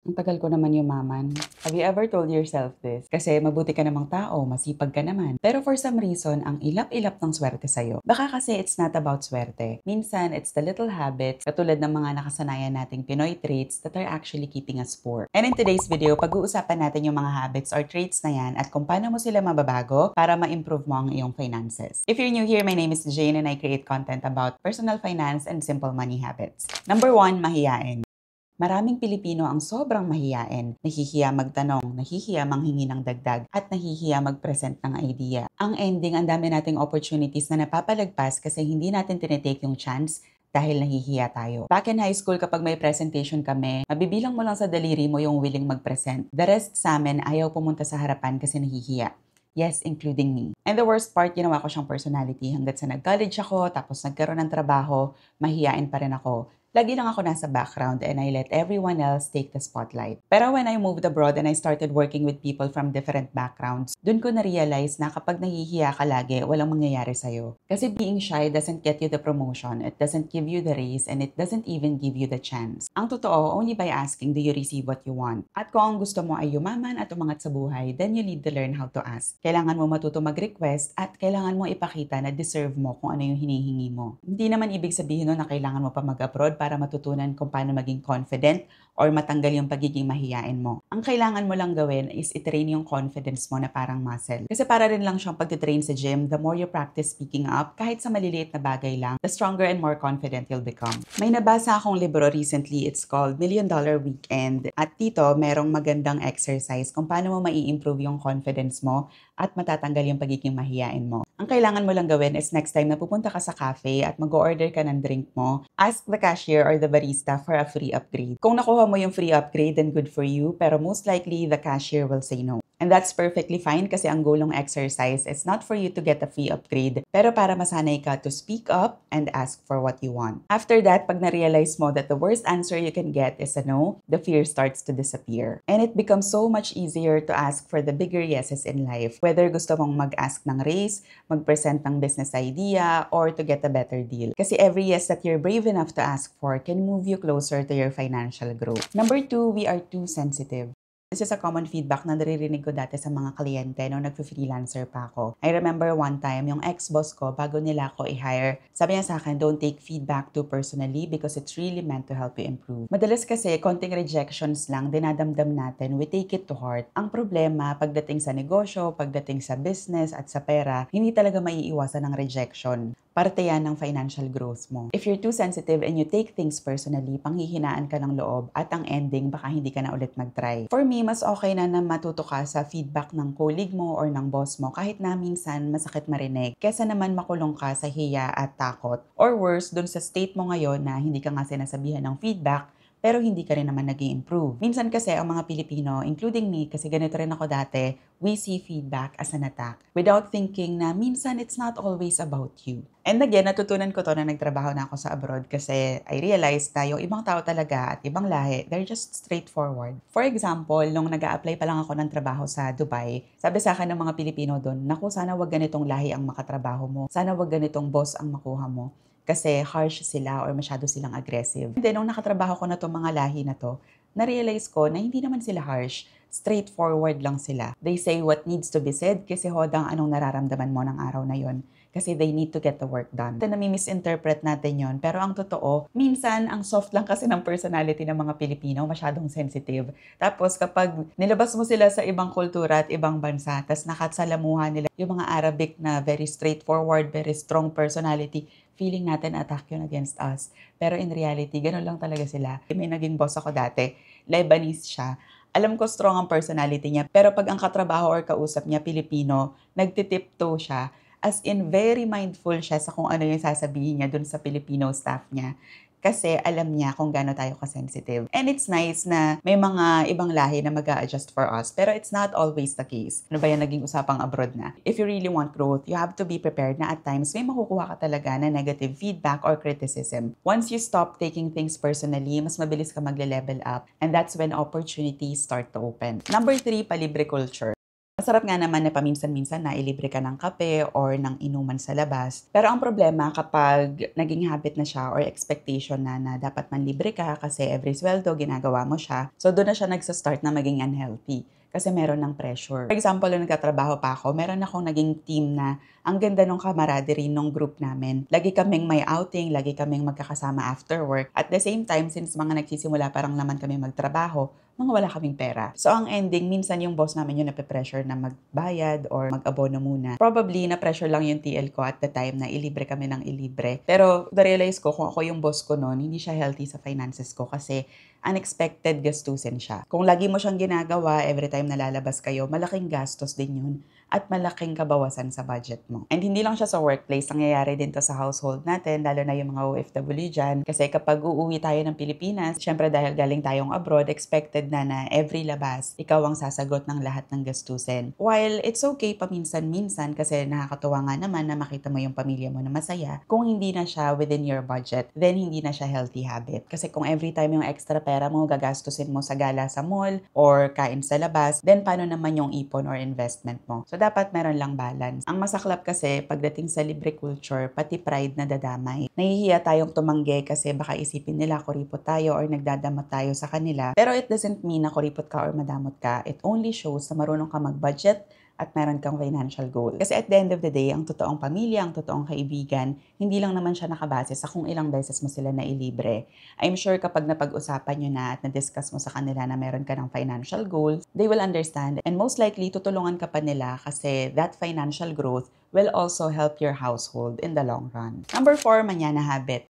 Ang tagal ko naman yumaman. Have you ever told yourself this? Kasi mabuti ka namang tao, masipag ka naman. Pero for some reason, ang ilap-ilap ng swerte sa'yo. Baka kasi it's not about swerte. Minsan, it's the little habits, katulad ng mga nakasanayan nating Pinoy traits that are actually keeping us poor. And in today's video, pag-uusapan natin yung mga habits or traits na yan at kung paano mo sila mababago para ma-improve mo ang iyong finances. If you're new here, my name is Jane and I create content about personal finance and simple money habits. Number 1, mahiyain. Maraming Pilipino ang sobrang mahiyain, nahihiya magtanong, nahihiya manghingi ng dagdag, at nahihiya mag-present ng idea. Ang ending, ang dami nating opportunities na napapalagpas kasi hindi natin tinitake yung chance dahil nahihiya tayo. Back in high school, kapag may presentation kami, mabibilang mo lang sa daliri mo yung willing mag-present. The rest sa amin, ayaw pumunta sa harapan kasi nahihiya. Yes, including me. And the worst part, ginawa ko siyang personality hanggat sa nag-college ako, tapos nagkaroon ng trabaho, mahiyain pa rin ako. Lagi lang ako nasa background and I let everyone else take the spotlight. Pero when I moved abroad and I started working with people from different backgrounds, dun ko na-realize na kapag nahihiya ka lagi, walang mangyayari sa'yo. Kasi being shy doesn't get you the promotion, it doesn't give you the raise, and it doesn't even give you the chance. Ang totoo, only by asking do you receive what you want. At kung ang gusto mo ay yumaman at umangat sa buhay, then you need to learn how to ask. Kailangan mo matuto mag-request at kailangan mo ipakita na deserve mo kung ano yung hinihingi mo. Hindi naman ibig sabihin nun na kailangan mo pa mag-abroad para matutunan kung paano maging confident or matanggal yung pagiging mahiyain mo. Ang kailangan mo lang gawin is i-train yung confidence mo na parang muscle. Kasi para rin lang siyang pag-train sa gym, the more you practice speaking up, kahit sa maliliit na bagay lang, the stronger and more confident you'll become. May nabasa akong libro recently, it's called $1 Million Weekend. At dito, merong magandang exercise kung paano mo mai-improve yung confidence mo at matatanggal yung pagiging mahiyain mo. Ang kailangan mo lang gawin is next time na pupunta ka sa cafe at mag-order ka ng drink mo, ask the cashier or the barista for a free upgrade. Kung nakuha mo yung free upgrade, then good for you, pero most likely the cashier will say no. And that's perfectly fine kasi ang goal ng exercise is not for you to get a free upgrade, pero para masanay ka to speak up and ask for what you want. After that, pag na-realize mo that the worst answer you can get is a no, the fear starts to disappear. And it becomes so much easier to ask for the bigger yeses in life. Whether gusto mong mag-ask ng raise, mag-present ng business idea, or to get a better deal. Kasi every yes that you're brave enough to ask for can move you closer to your financial growth. Number 2, we are too sensitive. This is a common feedback na naririnig ko dati sa mga kliyente nung nag-freelancer pa ako. I remember one time, yung ex-boss ko, bago nila ako i-hire, sabi niya sa akin, don't take feedback too personally because it's really meant to help you improve. Madalas kasi, konting rejections lang, dinadamdam natin, we take it to heart. Ang problema, pagdating sa negosyo, pagdating sa business at sa pera, hindi talaga maiiwasan ng rejection. Parte yan ng financial growth mo. If you're too sensitive and you take things personally, panghihinaan ka ng loob at ang ending, baka hindi ka na ulit mag-try. For me, mas okay na matuto ka sa feedback ng colleague mo or ng boss mo kahit na minsan masakit marinig kesa naman makulong ka sa hiya at takot. Or worse, dun sa state mo ngayon na hindi ka nga sinasabihan ng feedback pero hindi ka rin naman nag-i-improve. Minsan kasi ang mga Pilipino, including me, kasi ganito rin ako dati, we see feedback as an attack without thinking na minsan it's not always about you. And again, natutunan ko to na nagtrabaho na ako sa abroad kasi I realized na yung ibang tao talaga at ibang lahi, they're just straightforward. For example, nung nag-a-apply pa lang ako ng trabaho sa Dubai, sabi sa akin ng mga Pilipino doon, naku, sana wag ganitong lahi ang makatrabaho mo. Sana wag ganitong boss ang makuha mo. Kasi harsh sila or masyado silang aggressive. And then, nung nakatrabaho ko na itong mga lahi na to, na-realize ko na hindi naman sila harsh, straightforward lang sila. They say what needs to be said kasi hodang anong nararamdaman mo ng araw na yon. Kasi they need to get the work done. Nami-misinterpret natin yon. Pero ang totoo, minsan ang soft lang kasi ng personality ng mga Pilipino, masyadong sensitive. Tapos kapag nilabas mo sila sa ibang kultura at ibang bansa, tas nakatsalamuhan nila yung mga Arabic na very straightforward, very strong personality, feeling natin attack yun against us. Pero in reality, ganun lang talaga sila. May naging boss ako dati, Lebanese siya. Alam ko strong ang personality niya, pero pag ang katrabaho or kausap niya, Pilipino, nagtitiptoe siya. As in, very mindful siya sa kung ano yung sasabihin niya dun sa Filipino staff niya. Kasi alam niya kung gaano tayo ka-sensitive. And it's nice na may mga ibang lahi na mag-a-adjust for us, pero it's not always the case. Ano ba yan naging usapang abroad na? If you really want growth, you have to be prepared na at times may makukuha ka talaga na negative feedback or criticism. Once you stop taking things personally, mas mabilis ka magle-level up, and that's when opportunities start to open. Number 3, palibre culture. Masarap nga naman na paminsan-minsan na ilibre ka ng kape or ng inuman sa labas. Pero ang problema kapag naging habit na siya or expectation na dapat man libre ka kasi every sweldo ginagawa mo siya, so doon na siya nagsa-start na maging unhealthy kasi meron ng pressure. For example, nung nagtatrabaho pa ako, meron akong naging team na ang ganda nung camaraderie nung group namin. Lagi kaming may outing, lagi kaming magkakasama after work. At the same time, since mga nagsisimula parang naman kami magtrabaho, mga wala kaming pera. So, ang ending, minsan yung boss namin yung nape-pressure na magbayad or mag-abono muna. Probably, na-pressure lang yung TL ko at the time na ilibre kami ng ilibre. Pero, na-realize ko kung ako yung boss ko noon, hindi siya healthy sa finances ko kasi unexpected gastusin siya. Kung lagi mo siyang ginagawa, every time na lalabas kayo, malaking gastos din yun at malaking kabawasan sa budget mo. And hindi lang siya sa workplace, nangyayari din to sa household natin, lalo na yung mga OFW dyan. Kasi kapag uuwi tayo ng Pilipinas, syempre dahil galing tayong abroad, expected na every labas, ikaw ang sasagot ng lahat ng gastusin. While it's okay paminsan-minsan kasi nakakatuwa nga naman na makita mo yung pamilya mo na masaya, kung hindi na siya within your budget, then hindi na siya healthy habit. Kasi kung every time yung extra pera mo, gagastusin mo sa gala sa mall or kain sa labas, then paano naman yung ipon or investment mo? So, dapat meron lang balance. Ang masaklap kasi, pagdating sa libre culture, pati pride na dadamay. Nahihiya tayong tumanggi kasi baka isipin nila kuripot tayo or nagdadamot tayo sa kanila. Pero it doesn't mean na kuripot ka or madamot ka. It only shows na marunong ka mag-budget at meron kang financial goal. Kasi at the end of the day, ang totoong pamilya, ang totoong kaibigan, hindi lang naman siya nakabase sa kung ilang beses mo sila nailibre. I'm sure kapag napag-usapan nyo na at na-discuss mo sa kanila na meron ka ng financial goals, they will understand and most likely tutulungan ka pa nila kasi that financial growth will also help your household in the long run. Number 4, manyana habit.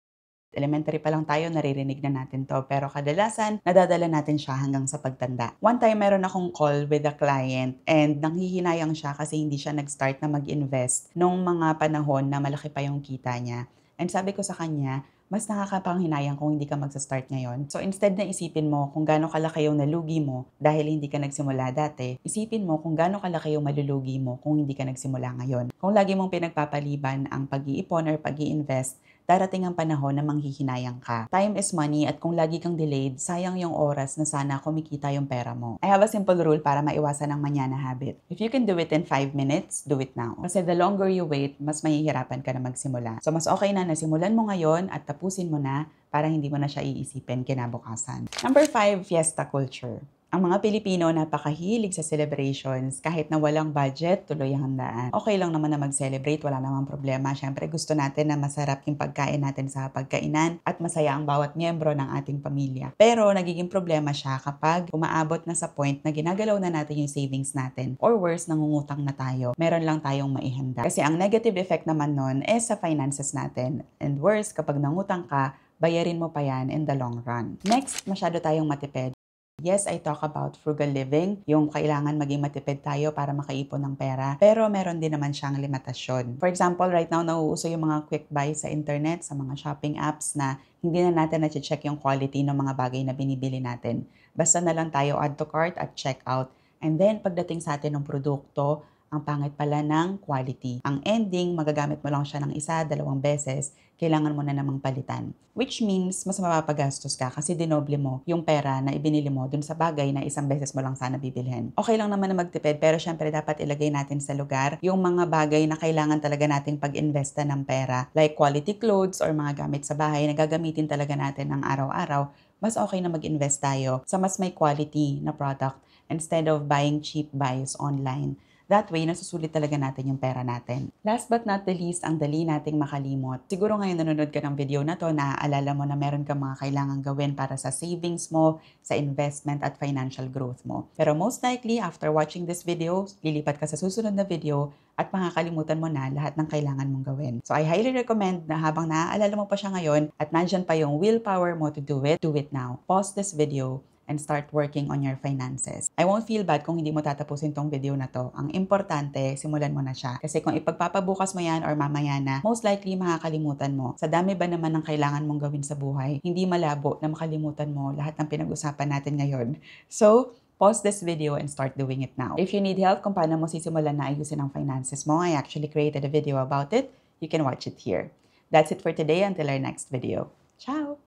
Elementary pa lang tayo, naririnig na natin to. Pero kadalasan, nadadala natin siya hanggang sa pagtanda. One time, meron akong call with a client and nanghihinayang siya kasi hindi siya nag-start na mag-invest nung mga panahon na malaki pa yung kita niya. And sabi ko sa kanya, mas nakakapanghinayang kung hindi ka magsa-start ngayon. So instead na isipin mo kung gaano kalaki yung nalugi mo dahil hindi ka nagsimula dati, isipin mo kung gaano kalaki yung malulugi mo kung hindi ka nagsimula ngayon. Kung lagi mong pinagpapaliban ang pag-iipon or pag-i-invest, darating ang panahon na manghihinayang ka. Time is money at kung lagi kang delayed, sayang yung oras na sana kumikita yung pera mo. I have a simple rule para maiwasan ang manyana habit. If you can do it in 5 minutes, do it now. Kasi the longer you wait, mas mahihirapan ka na magsimula. So mas okay na nasimulan mo ngayon at tapusin mo na para hindi mo na siya iisipin kinabukasan. Number 5, fiesta culture. Ang mga Pilipino napakahilig sa celebrations. Kahit na walang budget, tuloy ang handaan. Okay lang naman na mag-celebrate, wala namang problema. Siyempre gusto natin na masarap yung pagkain natin sa pagkainan at masaya ang bawat miyembro ng ating pamilya. Pero nagiging problema siya kapag umaabot na sa point na ginagalaw na natin yung savings natin or worse, nangungutang na tayo. Meron lang tayong maihanda. Kasi ang negative effect naman nun sa finances natin. And worse, kapag nangutang ka, bayarin mo pa yan in the long run. Next, masyado tayong matipid. Yes, I talk about frugal living, yung kailangan maging matipid tayo para makaipon ng pera, pero meron din naman siyang limitasyon. For example, right now, nauuso yung mga quick buy sa internet, sa mga shopping apps na hindi na natin na-check yung quality ng mga bagay na binibili natin. Basta na lang tayo add to cart at check out. And then, pagdating sa atin ng produkto, ang pangit pala ng quality. Ang ending, magagamit mo lang siya ng 1, 2 beses, kailangan mo na namang palitan. Which means, mas mapapagastos ka kasi dinoble mo yung pera na ibinili mo dun sa bagay na 1 beses mo lang sana bibilhin. Okay lang naman na magtipid, pero syempre dapat ilagay natin sa lugar yung mga bagay na kailangan talaga nating pag-investa ng pera. Like quality clothes or mga gamit sa bahay na gagamitin talaga natin ng araw-araw. Mas okay na mag-invest tayo sa mas may quality na product instead of buying cheap buys online. That way, nasusulit talaga natin yung pera natin. Last but not the least, ang dali nating makalimot. Siguro ngayon nanonood ka ng video na to, naaalala mo na meron kang mga kailangan gawin para sa savings mo, sa investment at financial growth mo. Pero most likely, after watching this video, lilipat ka sa susunod na video at makakalimutan mo na lahat ng kailangan mong gawin. So I highly recommend na habang naaalala mo pa siya ngayon at nandyan pa yung willpower mo to do it now. Pause this video and start working on your finances. I won't feel bad kung hindi mo tatapusin tong video na to. Ang importante, simulan mo na siya. Kasi kung ipagpapabukas mo yan or mamaya na, most likely makakalimutan mo. Sa dami ba naman ng kailangan mong gawin sa buhay, hindi malabo na makalimutan mo lahat ng pinag-usapan natin ngayon. So, pause this video and start doing it now. If you need help kung paano mo sisimulan na ayusin ang finances mo, I actually created a video about it. You can watch it here. That's it for today. Until our next video. Ciao!